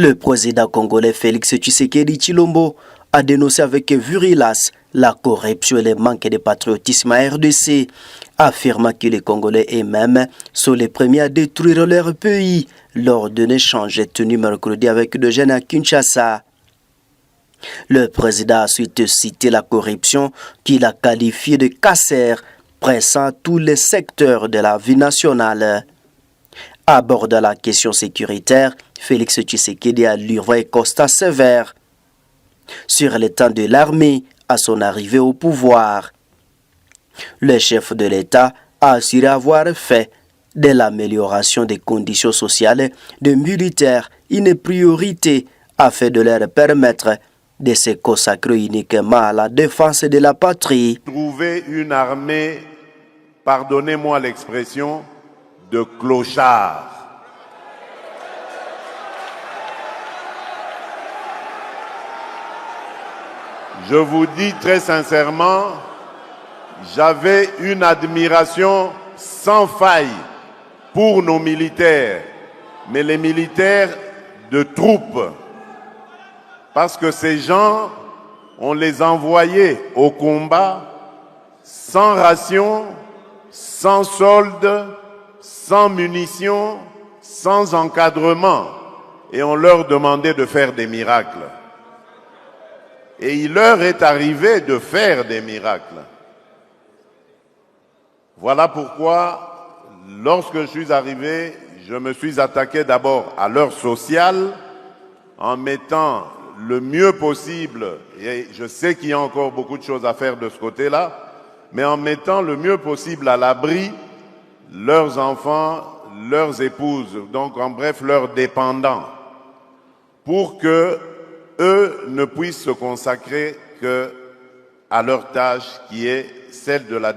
Le président congolais Félix Tshisekedi Tshilombo a dénoncé avec virulence la corruption et le manque de patriotisme à RDC, affirmant que les Congolais eux-mêmes sont les premiers à détruire leur pays lors d'un échange tenu mercredi avec des jeunes à Kinshasa. Le président a ensuite cité la corruption qu'il a qualifiée de cancer pressant tous les secteurs de la vie nationale. Abordant la question sécuritaire, Félix Tshisekedi a livré un constat sévère sur l'état de l'armée à son arrivée au pouvoir. Le chef de l'État a assuré avoir fait de l'amélioration des conditions sociales des militaires une priorité afin de leur permettre de se consacrer uniquement à la défense de la patrie. Trouver une armée, pardonnez-moi l'expression, de clochards. Je vous dis très sincèrement, j'avais une admiration sans faille pour nos militaires, mais les militaires de troupes. Parce que ces gens, on les envoyait au combat sans ration, sans solde, sans munitions, sans encadrement. Et on leur demandait de faire des miracles. Et il leur est arrivé de faire des miracles. Voilà pourquoi, lorsque je suis arrivé, je me suis attaqué d'abord à l'heure sociale, en mettant le mieux possible, et je sais qu'il y a encore beaucoup de choses à faire de ce côté-là, mais en mettant le mieux possible à l'abri leurs enfants, leurs épouses, donc en bref leurs dépendants, pour que eux ne puissent se consacrer que à leur tâche qui est celle de la...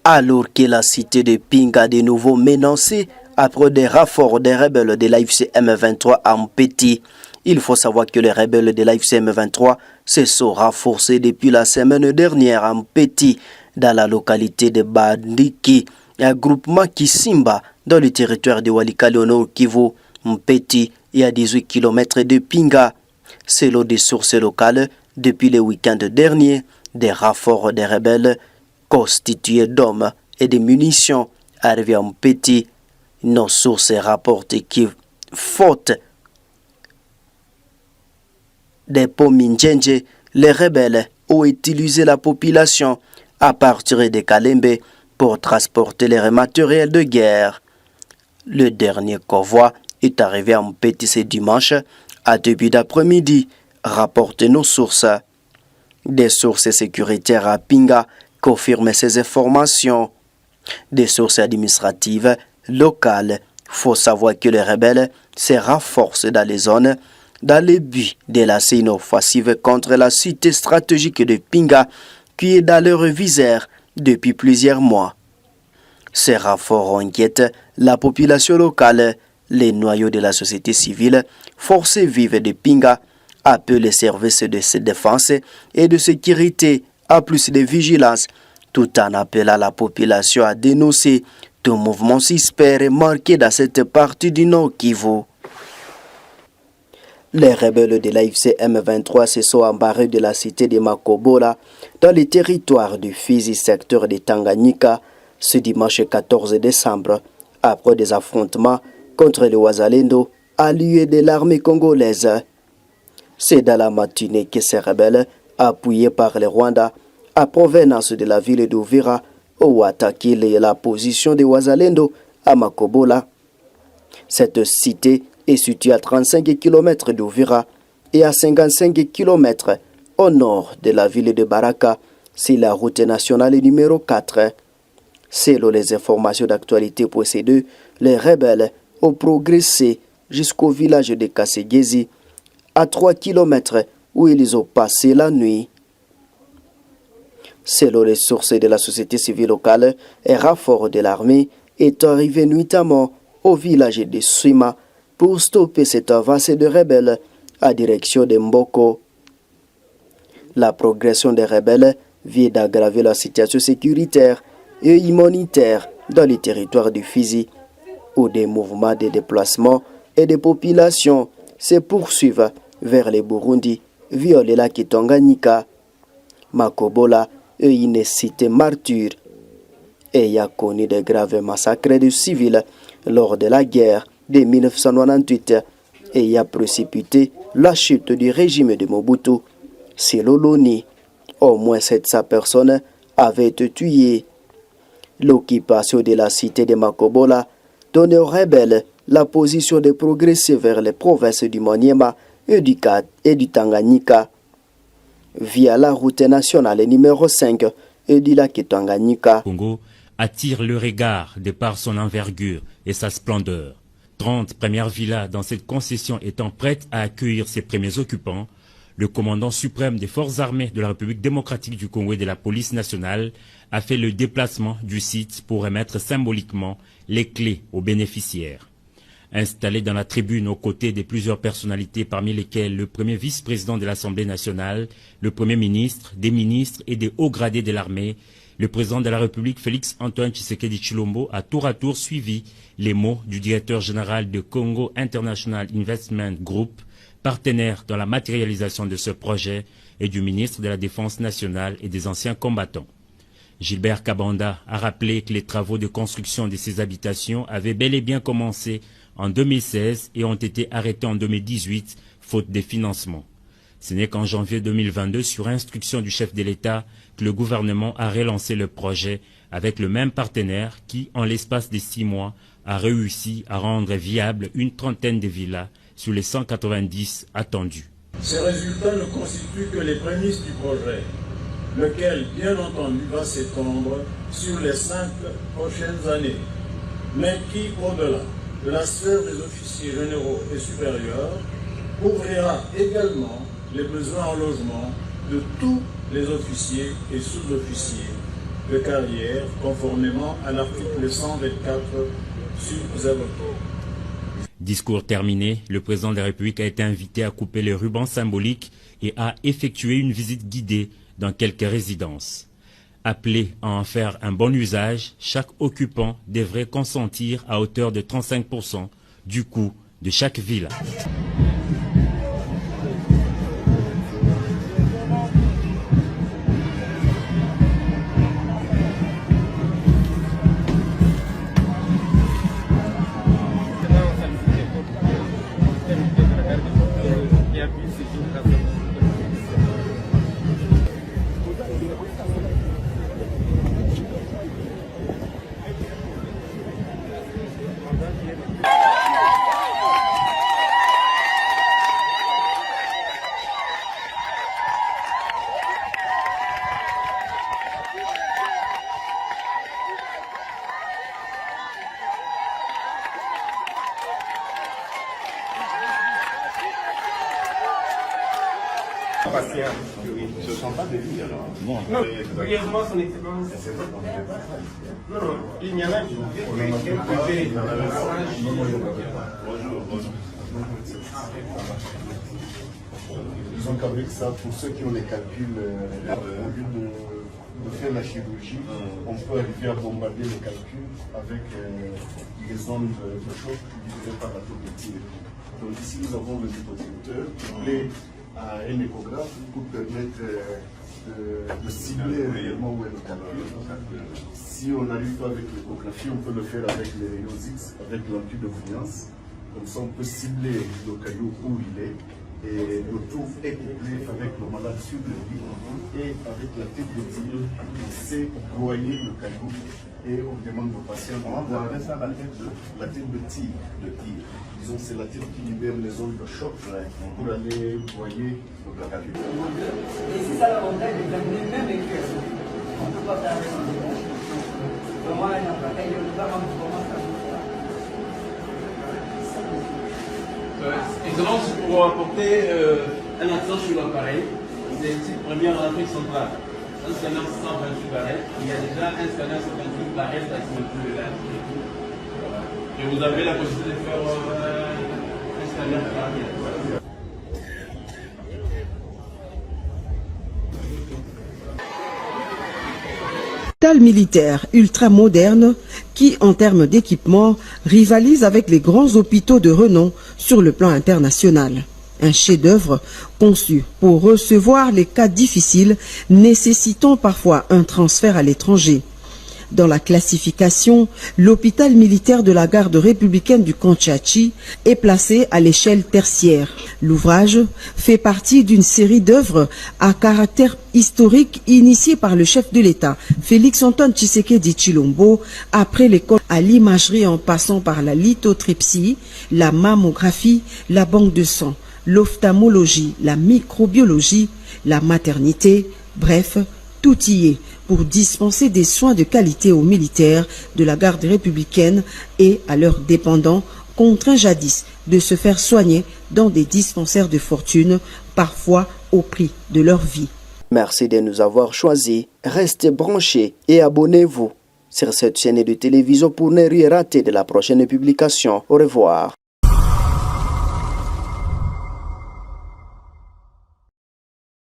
Alors que la cité de Pinga a de nouveau menacée après des renforts des rebelles de l'AFC M23 à Mpeti. Il faut savoir que les rebelles de l'AFC M23 se sont renforcés depuis la semaine dernière à Mpeti, dans la localité de Bandiki, un groupement Kisimba dans le territoire de Walikale au nord Kivu. Mpeti est à 18 km de Pinga. Selon des sources locales, depuis le week-end dernier, des renforts des rebelles constitués d'hommes et de munitions arrivés à Mpeti. Nos sources rapportent que, faute des Pominjenje, les rebelles ont utilisé la population à partir de Kalembe pour transporter les matériels de guerre. Le dernier convoi est arrivé à Mpeti ce dimanche à début d'après-midi, rapportent nos sources. Des sources sécuritaires à Pinga confirment ces informations. Des sources administratives locales font savoir que les rebelles se renforcent dans les zones dans le but de lancer une offensive contre la cité stratégique de Pinga qui est dans leur visère depuis plusieurs mois. Ces renforts inquiètent la population locale. Les noyaux de la société civile, forces vives de Pinga, appellent les services de défense et de sécurité à plus de vigilance, tout en appelant la population à dénoncer tout mouvement suspect remarqué dans cette partie du Nord Kivu. Les rebelles de l'AFC M23 se sont embarrés de la cité de Makobola dans le territoire du Fizi, secteur de Tanganyika, ce dimanche 14 décembre, après des affrontements contre les Wazalendo, alliés de l'armée congolaise. C'est dans la matinée que ces rebelles, appuyés par le Rwanda, à provenance de la ville d'Uvira, ont attaqué la position des Wazalendo à Makobola. Cette cité est située à 35 km d'Uvira et à 55 km au nord de la ville de Baraka, sur la route nationale numéro 4. Selon les informations d'actualité possédées, les rebelles ont progressé jusqu'au village de Kasegezi, à 3 km où ils ont passé la nuit. Selon les sources de la société civile locale, un renfort de l'armée est arrivé nuitamment au village de Suima pour stopper cette avancée de rebelles à direction de Mboko. La progression des rebelles vient d'aggraver la situation sécuritaire et humanitaire dans les territoires du Fizi, où des mouvements de déplacement et de populations se poursuivent vers le Burundi via le lac Tanganyika. Makobola est une cité martyre et a connu de graves massacres de civils lors de la guerre de 1998 et a précipité la chute du régime de Mobutu. Selon l'ONU, au moins 700 personnes avaient été tuées. L'occupation de la cité de Makobola donne aux rebelles la position de progresser vers les provinces du Maniema et du Tanganyika via la route nationale numéro 5 et du lac Tanganyika. Congo attire le regard de par son envergure et sa splendeur. 30 premières villas dans cette concession étant prêtes à accueillir ses premiers occupants, le commandant suprême des forces armées de la République démocratique du Congo et de la police nationale a fait le déplacement du site pour remettre symboliquement les clés aux bénéficiaires. Installé dans la tribune aux côtés de plusieurs personnalités parmi lesquelles le premier vice-président de l'Assemblée nationale, le premier ministre, des ministres et des hauts gradés de l'armée, le président de la République Félix Antoine Tshisekedi Tshilombo a tour à tour suivi les mots du directeur général de Congo International Investment Group, partenaire dans la matérialisation de ce projet, et du ministre de la Défense nationale et des anciens combattants. Gilbert Kabanda a rappelé que les travaux de construction de ces habitations avaient bel et bien commencé en 2016 et ont été arrêtés en 2018, faute de financement. Ce n'est qu'en janvier 2022, sur instruction du chef de l'État, que le gouvernement a relancé le projet avec le même partenaire qui, en l'espace de 6 mois, a réussi à rendre viable une trentaine de villas sur les 190 attendus. Ces résultats ne constituent que les prémices du projet, lequel, bien entendu, va s'étendre sur les 5 prochaines années, mais qui, au-delà de la sphère des officiers généraux et supérieurs, couvrira également les besoins en logement de tous les officiers et sous-officiers de carrière, conformément à l'article 124 sous-évoqué. Discours terminé, le président de la République a été invité à couper les rubans symboliques et à effectuer une visite guidée dans quelques résidences. Appelé à en faire un bon usage, chaque occupant devrait consentir à hauteur de 35% du coût de chaque villa. Ce ne sont pas des villes, alors. Non, brièvement, son excellence. Non, non, il y en a qui ont fait Bonjour. Disons qu'avec ça, pour ceux qui ont les calculs, au lieu de faire la chirurgie, on peut arriver à bombarder les calculs avec des ondes de choc utilisées par la tour de tir. Donc ici, nous avons le dépositeur couplé à un échographe pour permettre de cibler réellement où est le calcul. Si on n'arrive pas avec l'échographie, on peut le faire avec les rayons X, avec l'ampule de brillance. Comme ça, on peut cibler le caillou où il est. Et le tout est couplé avec le malade sur le lit et avec la tête de tir, on sait broyer le caillou et on demande aux patients de voir ça la tête de tir. Disons c'est la tête qui libère les zones de choc pour aller broyer le caillou. Et c'est ça l'avantage d'examiner même les cœurs. On ne peut pas faire avec un débat. Vraiment, il n'y a pas de comment ça Excellence, pour apporter un accent sur l'appareil, c'est une petite première en Afrique centrale. Un scanner 128 barrettes, il y a déjà un scanner 128 barrettes à ce là. Et vous avez la possibilité de faire un scanner barrette. hôpital militaire ultra-moderne qui, en termes d'équipement, rivalise avec les grands hôpitaux de renom sur le plan international. Un chef-d'œuvre conçu pour recevoir les cas difficiles nécessitant parfois un transfert à l'étranger. Dans la classification, l'hôpital militaire de la garde républicaine du Kantchachi est placé à l'échelle tertiaire. L'ouvrage fait partie d'une série d'œuvres à caractère historique initiée par le chef de l'État, Félix-Antoine Tshisekedi Tshilombo, après l'école à l'imagerie en passant par la lithotripsie, la mammographie, la banque de sang, l'ophtalmologie, la microbiologie, la maternité, bref, tout y est pour dispenser des soins de qualité aux militaires de la garde républicaine et à leurs dépendants, contraints jadis de se faire soigner dans des dispensaires de fortune, parfois au prix de leur vie. Merci de nous avoir choisis. Restez branchés et abonnez-vous sur cette chaîne de télévision pour ne rien rater de la prochaine publication. Au revoir.